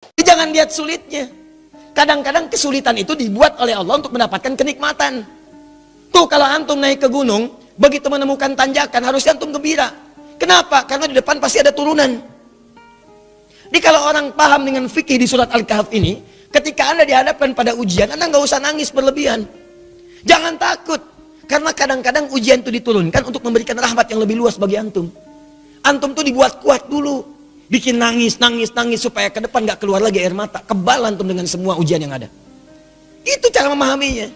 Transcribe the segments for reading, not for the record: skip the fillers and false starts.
Jadi jangan lihat sulitnya. Kadang-kadang kesulitan itu dibuat oleh Allah untuk mendapatkan kenikmatan. Tuh kalau antum naik ke gunung, begitu menemukan tanjakan harusnya antum gembira. Kenapa? Karena di depan pasti ada turunan. Jadi kalau orang paham dengan fikih di surat Al-Kahf ini, ketika Anda dihadapkan pada ujian, Anda nggak usah nangis berlebihan. Jangan takut. Karena kadang-kadang ujian itu diturunkan untuk memberikan rahmat yang lebih luas bagi antum. Antum tuh dibuat kuat dulu. Bikin nangis supaya ke depan gak keluar lagi air mata. Kebal antum dengan semua ujian yang ada. Itu cara memahaminya.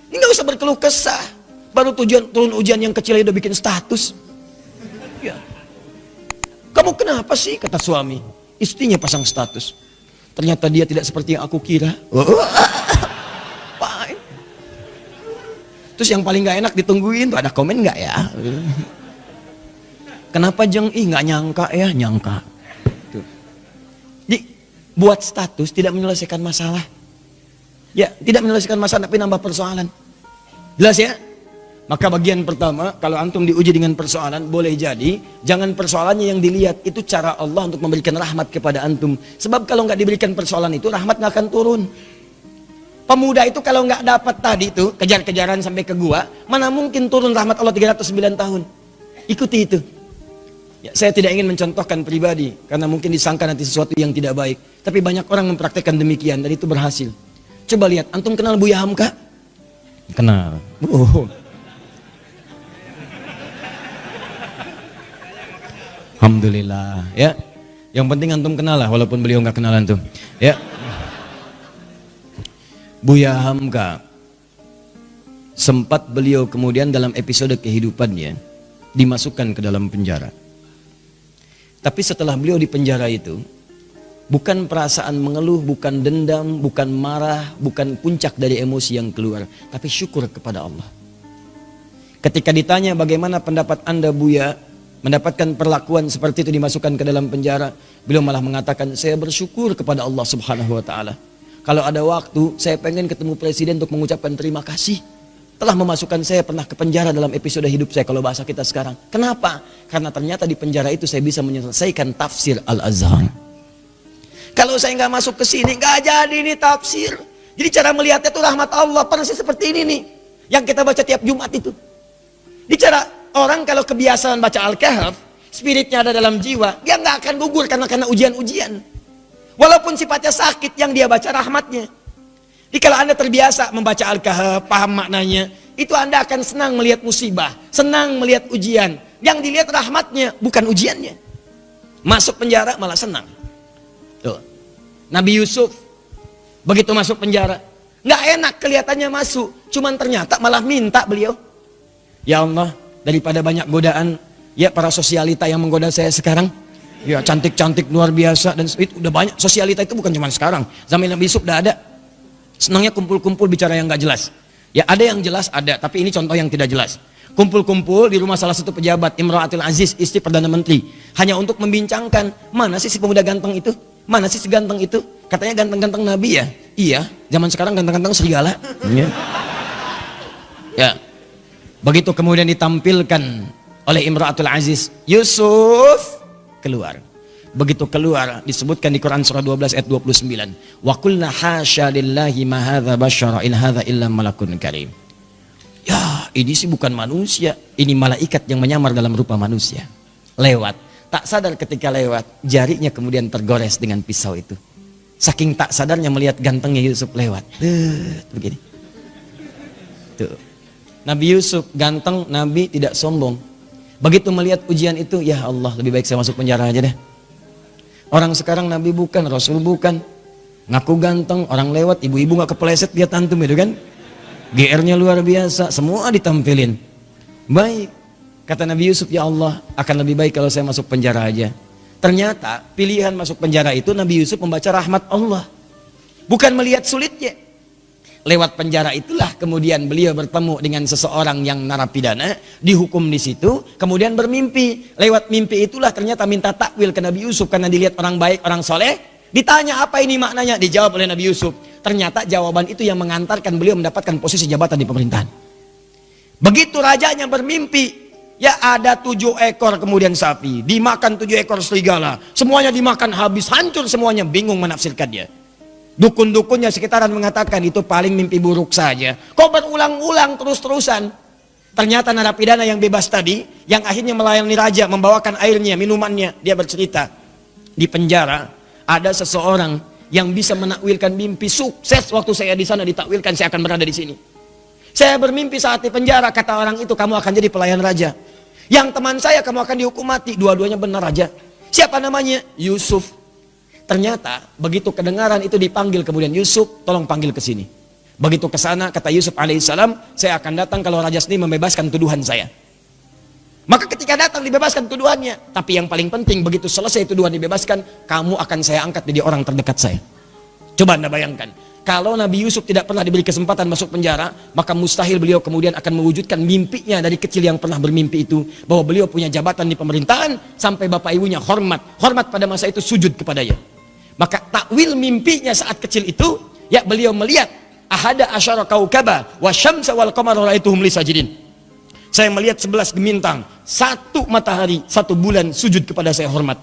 Ini gak usah berkeluh kesah. Baru turun ujian yang kecil udah bikin status. Ya. Kamu kenapa sih? Kata suami. Istrinya pasang status. Ternyata dia tidak seperti yang aku kira. Terus yang paling gak enak ditungguin tuh ada komen gak ya? Kenapa Jeng? Nggak nyangka ya, nyangka. Tuh. Jadi buat status tidak menyelesaikan masalah. Ya, tidak menyelesaikan masalah tapi nambah persoalan. Jelas ya? Maka bagian pertama, kalau antum diuji dengan persoalan, boleh jadi jangan persoalannya yang dilihat, itu cara Allah untuk memberikan rahmat kepada antum. Sebab kalau nggak diberikan persoalan itu, rahmat nggak akan turun. Pemuda itu kalau nggak dapat tadi itu, kejar-kejaran sampai ke gua, mana mungkin turun rahmat Allah 309 tahun. Ikuti itu. Ya, saya tidak ingin mencontohkan pribadi, karena mungkin disangka nanti sesuatu yang tidak baik. Tapi banyak orang mempraktekkan demikian, dan itu berhasil. Coba lihat, antum kenal Buya Hamka? Kenal. Alhamdulillah. Ya, yang penting antum kenal lah, walaupun beliau nggak kenal antum. Ya. Buya Hamka, sempat beliau kemudian dalam episode kehidupannya dimasukkan ke dalam penjara. Tapi setelah beliau di penjara itu, bukan perasaan mengeluh, bukan dendam, bukan marah, bukan puncak dari emosi yang keluar, tapi syukur kepada Allah. Ketika ditanya bagaimana pendapat Anda Buya mendapatkan perlakuan seperti itu dimasukkan ke dalam penjara, beliau malah mengatakan, saya bersyukur kepada Allah Subhanahu wa Ta'ala. Kalau ada waktu, saya pengen ketemu presiden untuk mengucapkan terima kasih. Telah memasukkan saya pernah ke penjara dalam episode hidup saya, kalau bahasa kita sekarang. Kenapa? Karena ternyata di penjara itu saya bisa menyelesaikan tafsir Al-Azhar. Kalau saya nggak masuk ke sini, nggak jadi ini tafsir. Jadi cara melihatnya itu rahmat Allah, persis seperti ini nih. Yang kita baca tiap Jumat itu. Di cara orang kalau kebiasaan baca Al-Kahf, spiritnya ada dalam jiwa, dia nggak akan gugur karena ujian-ujian. Walaupun sifatnya sakit, yang dia baca rahmatnya. Jadi kalau Anda terbiasa membaca Al-Kahf, paham maknanya, itu Anda akan senang melihat musibah, senang melihat ujian. Yang dilihat rahmatnya, bukan ujiannya. Masuk penjara malah senang. Tuh. Nabi Yusuf, begitu masuk penjara, nggak enak kelihatannya masuk, cuman ternyata malah minta beliau. Ya Allah, daripada banyak godaan, ya para sosialita yang menggoda saya sekarang, ya cantik-cantik luar biasa, dan itu udah banyak. Sosialita itu bukan cuma sekarang, zaman Nabi Yusuf udah ada. Senangnya kumpul-kumpul bicara yang gak jelas. Ya ada yang jelas ada, tapi ini contoh yang tidak jelas. Kumpul-kumpul di rumah salah satu pejabat, Imra'atul Aziz, istri Perdana Menteri, hanya untuk membincangkan, mana sih si pemuda ganteng itu? Mana sih si ganteng itu? Katanya ganteng-ganteng Nabi ya? Iya, zaman sekarang ganteng-ganteng serigala. Ya, begitu kemudian ditampilkan oleh Imra'atul Aziz, Yusuf keluar. Begitu keluar, disebutkan di Quran surah 12 ayat 29. Wa qulna hasya lillahi ma hadza basyara in hadza illa malakun karim. Ya, ini sih bukan manusia, ini malaikat yang menyamar dalam rupa manusia. Lewat, tak sadar ketika lewat, jarinya kemudian tergores dengan pisau itu. Saking tak sadarnya melihat gantengnya Yusuf lewat. Begini. Tuh. Nabi Yusuf ganteng, Nabi tidak sombong. Begitu melihat ujian itu, ya Allah, lebih baik saya masuk penjara aja deh. Orang sekarang Nabi bukan, Rasul bukan. Ngaku ganteng, orang lewat, ibu-ibu gak kepleset lihat antum itu kan. GR-nya luar biasa, semua ditampilin. Baik, kata Nabi Yusuf, ya Allah, akan lebih baik kalau saya masuk penjara aja. Ternyata pilihan masuk penjara itu Nabi Yusuf membaca rahmat Allah. Bukan melihat sulitnya. Lewat penjara itulah kemudian beliau bertemu dengan seseorang yang narapidana, dihukum di situ, kemudian bermimpi. Lewat mimpi itulah ternyata minta takwil ke Nabi Yusuf karena dilihat orang baik, orang soleh. Ditanya apa ini maknanya, dijawab oleh Nabi Yusuf. Ternyata jawaban itu yang mengantarkan beliau mendapatkan posisi jabatan di pemerintahan. Begitu rajanya bermimpi, Ya ada 7 ekor kemudian sapi, dimakan 7 ekor serigala, semuanya dimakan habis, hancur semuanya, bingung menafsirkan dia. Dukun-dukunnya sekitaran mengatakan itu paling mimpi buruk saja. Kok berulang-ulang terus-terusan? Ternyata narapidana yang bebas tadi, yang akhirnya melayani raja, membawakan airnya, minumannya, dia bercerita, di penjara ada seseorang yang bisa menakwilkan mimpi sukses. Waktu saya di sana ditakwilkan saya akan berada di sini. Saya bermimpi saat di penjara, kata orang itu, kamu akan jadi pelayan raja. Yang teman saya, kamu akan dihukum mati. Dua-duanya benar raja. Siapa namanya? Yusuf. Ternyata begitu kedengaran itu dipanggil kemudian, Yusuf, tolong panggil ke sini. Begitu ke sana, kata Yusuf alaihissalam, saya akan datang kalau raja sendiri membebaskan tuduhan saya. Maka ketika datang dibebaskan tuduhannya. Tapi yang paling penting, begitu selesai tuduhan dibebaskan, kamu akan saya angkat jadi orang terdekat saya. Coba Anda bayangkan, kalau Nabi Yusuf tidak pernah diberi kesempatan masuk penjara, maka mustahil beliau kemudian akan mewujudkan mimpinya dari kecil yang pernah bermimpi itu, bahwa beliau punya jabatan di pemerintahan, sampai bapak ibunya hormat pada masa itu sujud kepadanya. Maka takwil mimpinya saat kecil itu, ya beliau melihat ahada asyara kaukaba wa syamsa wal qamara ra'aituhum li sajidin. Saya melihat 11 gemintang, 1 matahari, 1 bulan sujud kepada saya, hormat.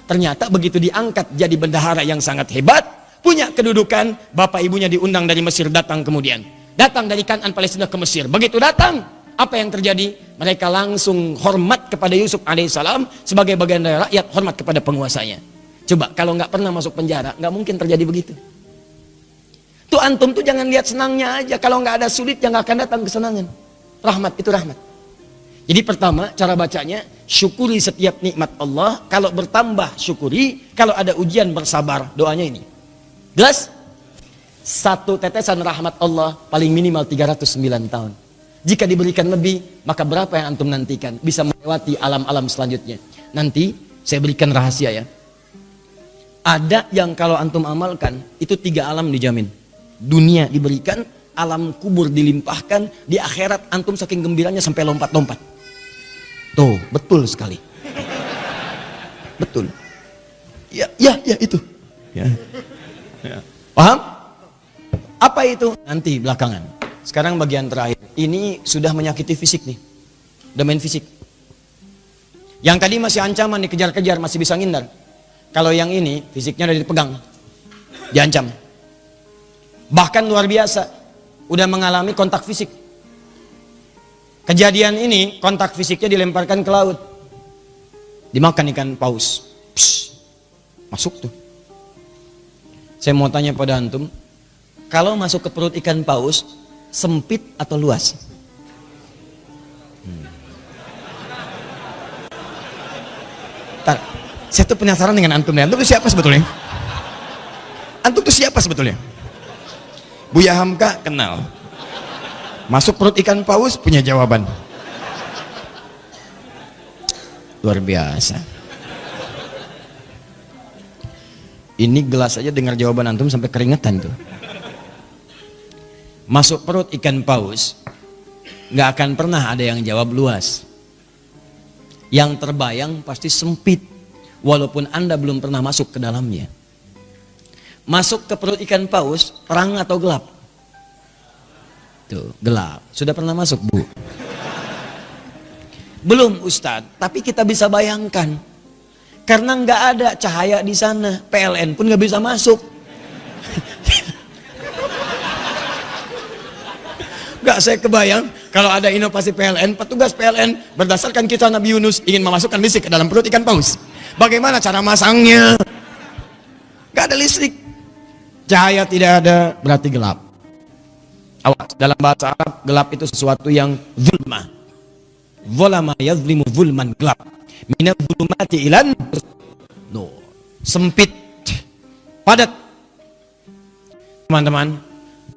Ternyata begitu diangkat jadi bendahara yang sangat hebat, punya kedudukan, bapak ibunya diundang dari Mesir, datang kemudian. Datang dari Kanaan Palestina ke Mesir. Begitu datang, apa yang terjadi? Mereka langsung hormat kepada Yusuf alaihissalam sebagai bagian dari rakyat, hormat kepada penguasanya. Coba kalau nggak pernah masuk penjara, nggak mungkin terjadi begitu. Tuh antum tuh jangan lihat senangnya aja. Kalau nggak ada sulit, yang nggak akan datang kesenangan. Rahmat itu rahmat. Jadi pertama cara bacanya, syukuri setiap nikmat Allah. Kalau bertambah syukuri, kalau ada ujian bersabar. Doanya ini. Jelas? 1 tetesan rahmat Allah paling minimal 309 tahun. Jika diberikan lebih, maka berapa yang antum nantikan? Bisa melewati alam-alam selanjutnya. Nanti saya berikan rahasia ya. Ada yang kalau antum amalkan, itu 3 alam dijamin. Dunia diberikan, alam kubur dilimpahkan, di akhirat antum saking gembiranya sampai lompat-lompat. Tuh, betul sekali. Betul. Ya itu. Ya. Paham? Apa itu? Nanti belakangan. Sekarang bagian terakhir. Ini sudah menyakiti fisik nih. Udah main fisik. Yang tadi masih ancaman, dikejar-kejar, masih bisa ngindar. Kalau yang ini, fisiknya udah dipegang. Diancam. Bahkan luar biasa. Udah mengalami kontak fisik. Kejadian ini, kontak fisiknya dilemparkan ke laut. Dimakan ikan paus. Psh, masuk tuh. Saya mau tanya pada antum, kalau masuk ke perut ikan paus, sempit atau luas? Ntar, saya tuh penasaran dengan antum. Antum tuh siapa sebetulnya? Antum tuh siapa sebetulnya? Buya Hamka kenal. Masuk perut ikan paus punya jawaban. Luar biasa. Ini gelas aja dengar jawaban antum sampai keringetan tuh. Masuk perut ikan paus, nggak akan pernah ada yang jawab luas. Yang terbayang pasti sempit, walaupun Anda belum pernah masuk ke dalamnya. Masuk ke perut ikan paus, terang atau gelap? Tuh, gelap. Sudah pernah masuk, Bu? Belum, Ustadz. Tapi kita bisa bayangkan. Karena nggak ada cahaya di sana, PLN pun nggak bisa masuk. Nggak, saya kebayang kalau ada inovasi PLN, petugas PLN berdasarkan kisah Nabi Yunus ingin memasukkan listrik ke dalam perut ikan paus. Bagaimana cara masangnya? Nggak ada listrik, cahaya tidak ada, berarti gelap. Awas, dalam bahasa Arab gelap itu sesuatu yang zulma. Zulama yazlimu zulman, gelap. Minat zulumati ilan no, sempit, padat. Teman-teman,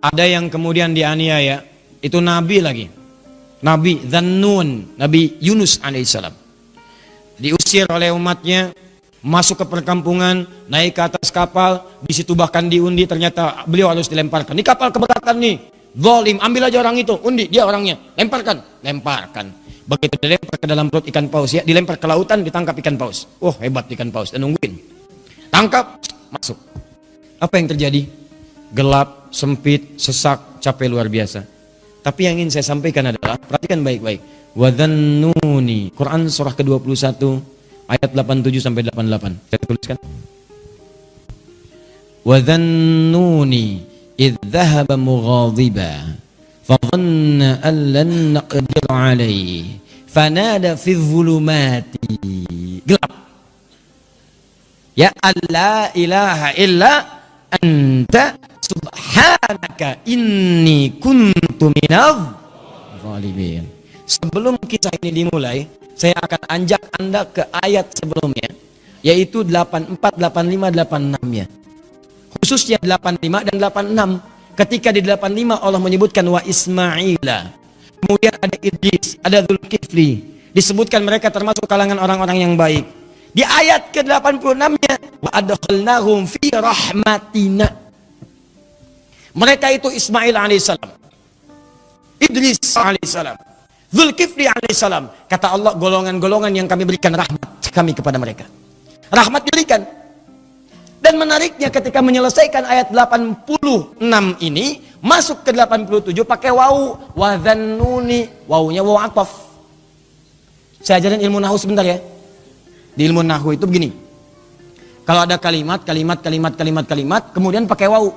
ada yang kemudian dianiaya, itu nabi lagi, Nabi Dzannun, Nabi Yunus alaihissalam, diusir oleh umatnya, masuk ke perkampungan, naik ke atas kapal, di situ bahkan diundi, ternyata beliau harus dilemparkan. Ini kapal keberatan nih, zalim, ambil aja orang itu, undi, dia orangnya, lemparkan. Begitu dilempar ke dalam perut ikan paus, ya, dilempar ke lautan, ditangkap ikan paus. Oh, hebat ikan paus, dan nungguin. Tangkap, masuk. Apa yang terjadi? Gelap, sempit, sesak, capek luar biasa. Tapi yang ingin saya sampaikan adalah, perhatikan baik-baik. Wa dhannuni. Quran surah ke-21 ayat 87 sampai 88. Saya tuliskan. Wa dhannuni idh dhahaba mughadiba fa dhanna an lan naqdir alayhi fanada fi dhulumati. Gelap. Ya alla ilaha illa anta subhanaka inni kuntu minadh zalimin. Sebelum kisah ini dimulai, saya akan ajak Anda ke ayat sebelumnya, yaitu 84, 85, 86-nya. Khususnya 85 dan 86. Ketika di 85 Allah menyebutkan wa Ismaila, kemudian ada Idris, ada Zulkifli, disebutkan mereka termasuk kalangan orang-orang yang baik. Di ayat ke-86-nya wa adkhalnahum fi rahmatina. Mereka itu Ismail alaihissalam, Idris alaihissalam, Zulkifli alaihissalam. Kata Allah, golongan-golongan yang kami berikan rahmat kami kepada mereka. Rahmat diberikan. Dan menariknya ketika menyelesaikan ayat 86 ini, masuk ke 87 pakai wawu, wa dhannuni, wawunya wawu ataf. Saya ajarin ilmu nahwu sebentar ya. Di ilmu nahwu itu begini. Kalau ada kalimat, kemudian pakai wawu,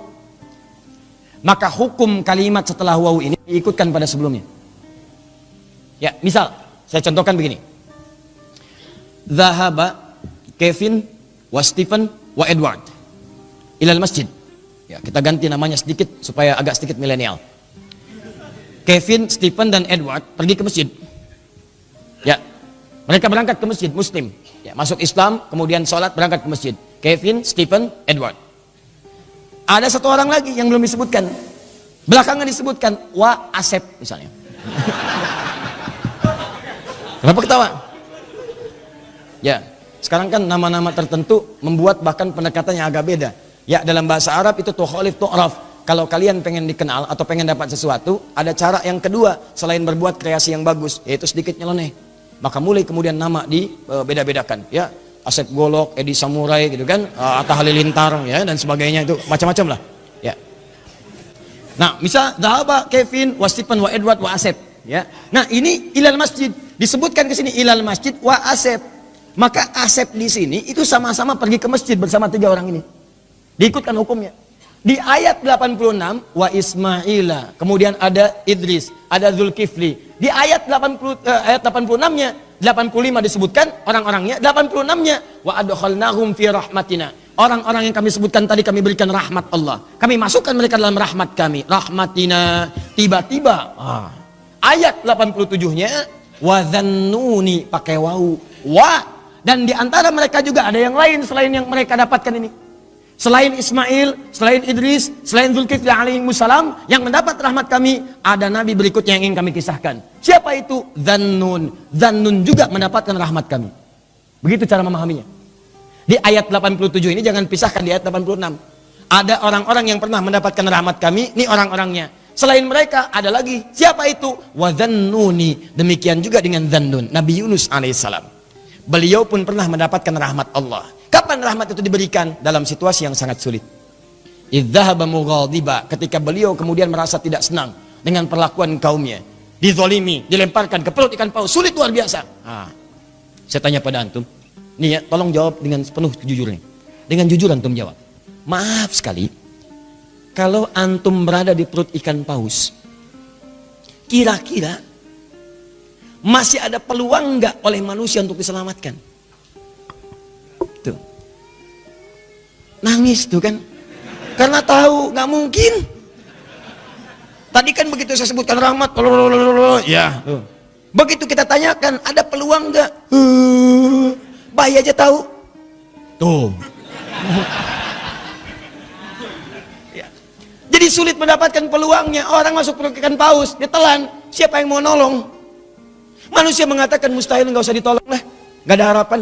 maka hukum kalimat setelah wawu ini diikutkan pada sebelumnya. Ya, misal saya contohkan begini. Zahaba Kevin wa Stephen wa Edward ilal masjid. Ya, kita ganti namanya sedikit supaya agak sedikit milenial. Kevin, Stephen dan Edward pergi ke masjid. Ya, mereka berangkat ke masjid Muslim. Ya, masuk Islam, kemudian sholat, berangkat ke masjid. Kevin, Stephen, Edward. Ada satu orang lagi yang belum disebutkan. Belakangan disebutkan wa Asep misalnya. Kenapa ketawa? Ya, sekarang kan nama-nama tertentu membuat bahkan pendekatannya agak beda. Ya, dalam bahasa Arab itu tukhalif tu'raf. Kalau kalian pengen dikenal atau pengen dapat sesuatu, ada cara yang kedua selain berbuat kreasi yang bagus, yaitu sedikit nyeleneh. Maka mulai kemudian nama dibeda-bedakan. Ya, Asep Golok, Edi Samurai gitu kan, Atta Halilintar ya dan sebagainya, itu macam-macam lah. Ya. Nah, misal Dhahaba Kevin wa Stephen wa Edward wa Asep. Ya. Nah, ini ilal masjid disebutkan ke sini ilal masjid wa Asep. Maka Asep di sini itu sama-sama pergi ke masjid bersama tiga orang ini. Diikutkan hukumnya. Di ayat 86 wa Ismaila, kemudian ada Idris, ada Zulkifli. Di ayat 86-nya, 85 disebutkan orang-orangnya, 86-nya wa adkhalnahum fi rahmatina. Orang-orang yang kami sebutkan tadi kami berikan rahmat Allah. Kami masukkan mereka dalam rahmat kami. Rahmatina. Tiba-tiba ayat 87-nya wa dhannuni pakai wawu. Wa, dan di antara mereka juga ada yang lain selain yang mereka dapatkan ini. Selain Ismail, selain Idris, selain Zulkifli alaihissalam yang mendapat rahmat kami, ada nabi berikutnya yang ingin kami kisahkan. Siapa itu? Dhannun. Dhannun juga mendapatkan rahmat kami. Begitu cara memahaminya. Di ayat 87 ini jangan pisahkan di ayat 86. Ada orang-orang yang pernah mendapatkan rahmat kami, ini orang-orangnya. Selain mereka ada lagi. Siapa itu? Wa dhannuni. Demikian juga dengan Dhannun, Nabi Yunus alaihissalam. Beliau pun pernah mendapatkan rahmat Allah. Kapan rahmat itu diberikan? Dalam situasi yang sangat sulit. Idzahaba mughadiba, ketika beliau kemudian merasa tidak senang dengan perlakuan kaumnya, dizolimi, dilemparkan ke perut ikan paus, sulit luar biasa. Saya tanya pada antum, nih ya, tolong jawab dengan penuh kejujuran. Dengan jujur antum jawab. Maaf sekali, kalau antum berada di perut ikan paus, kira-kira masih ada peluang nggak oleh manusia untuk diselamatkan? Tuh. Nangis tuh kan. Karena tahu nggak mungkin. Tadi kan begitu saya sebutkan rahmat, ya. Tuh. Begitu kita tanyakan, ada peluang nggak? Bayi aja tahu. Tuh. Ya. Jadi sulit mendapatkan peluangnya. Orang masuk perut ikan paus, ditelan. Siapa yang mau nolong? Manusia mengatakan mustahil, nggak usah ditolong lah, nggak ada harapan.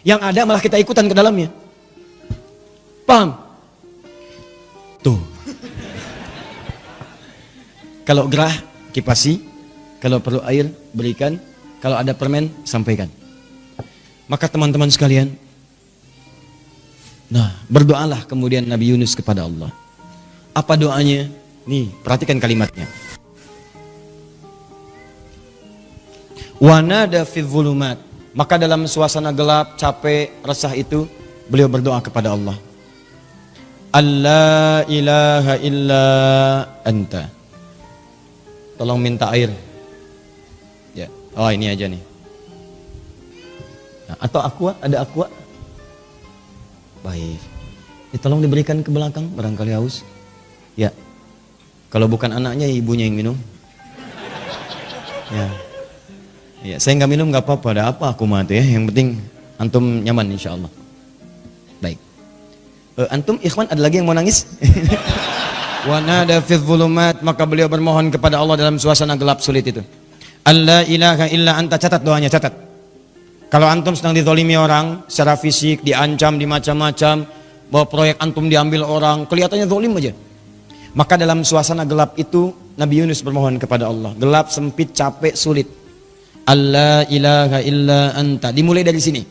Yang ada malah kita ikutan ke dalamnya. Paham? Tuh. Kalau gerah, kipasi. Kalau perlu air, berikan. Kalau ada permen, sampaikan. Maka teman-teman sekalian, nah, berdoalah kemudian Nabi Yunus kepada Allah. Apa doanya? Nih, perhatikan kalimatnya. Wa nada fi dzulumat. Maka dalam suasana gelap, capek, resah itu beliau berdoa kepada Allah. Allah ilaha illa anta. Tolong minta air. Ya. Oh, ini aja nih. Nah, atau aqua, ada aqua? Baik. Tolong diberikan ke belakang, barangkali haus. Ya. Kalau bukan anaknya, ibunya yang minum. Ya. Ya, saya nggak minum nggak apa-apa, ada apa aku mati ya. Yang penting antum nyaman insya Allah. Baik. Antum ikhwan ada lagi yang mau nangis? Wa nada fi dzulumat, maka beliau bermohon kepada Allah dalam suasana gelap sulit itu. Allah ilaha illa anta, catat doanya, catat. Kalau antum sedang dizalimi orang secara fisik, diancam, dimacam-macam, bahwa proyek antum diambil orang, kelihatannya zalim aja. Maka dalam suasana gelap itu Nabi Yunus bermohon kepada Allah. Gelap, sempit, capek, sulit. Allah ilaha illa anta. Dimulai dari sini.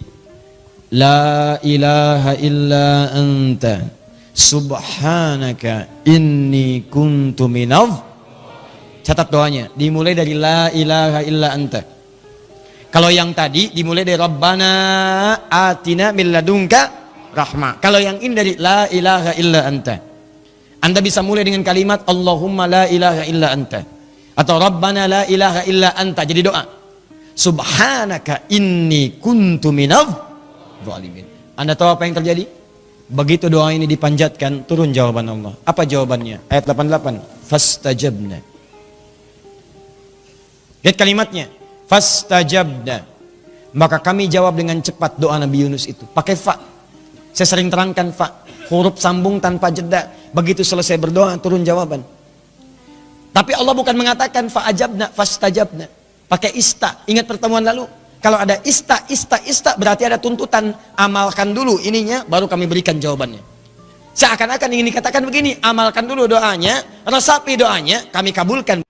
La ilaha illa anta. Subhanaka inni kuntu minadh. Catat doanya. Dimulai dari la ilaha illa anta. Kalau yang tadi dimulai dari Rabbana atina min ladunka rahmah. Kalau yang ini dari la ilaha illa anta. Anda bisa mulai dengan kalimat Allahumma la ilaha illa anta. Atau Rabbana la ilaha illa anta. Jadi doa. Subhanaka inni kuntu minadh zalimin. Anda tahu apa yang terjadi? Begitu doa ini dipanjatkan, turun jawaban Allah. Apa jawabannya? Ayat 88. Fastajabna. Lihat kalimatnya. Fastajabna. Maka kami jawab dengan cepat doa Nabi Yunus itu. Pakai fa. Saya sering terangkan fa. Huruf sambung tanpa jeda. Begitu selesai berdoa, turun jawaban. Tapi Allah bukan mengatakan fa'ajabna, fastajabna. Pakai ista. Ingat pertemuan lalu? Kalau ada ista berarti ada tuntutan. Amalkan dulu ininya, baru kami berikan jawabannya. Seakan-akan ingin dikatakan begini, amalkan dulu doanya, resapi doanya, kami kabulkan.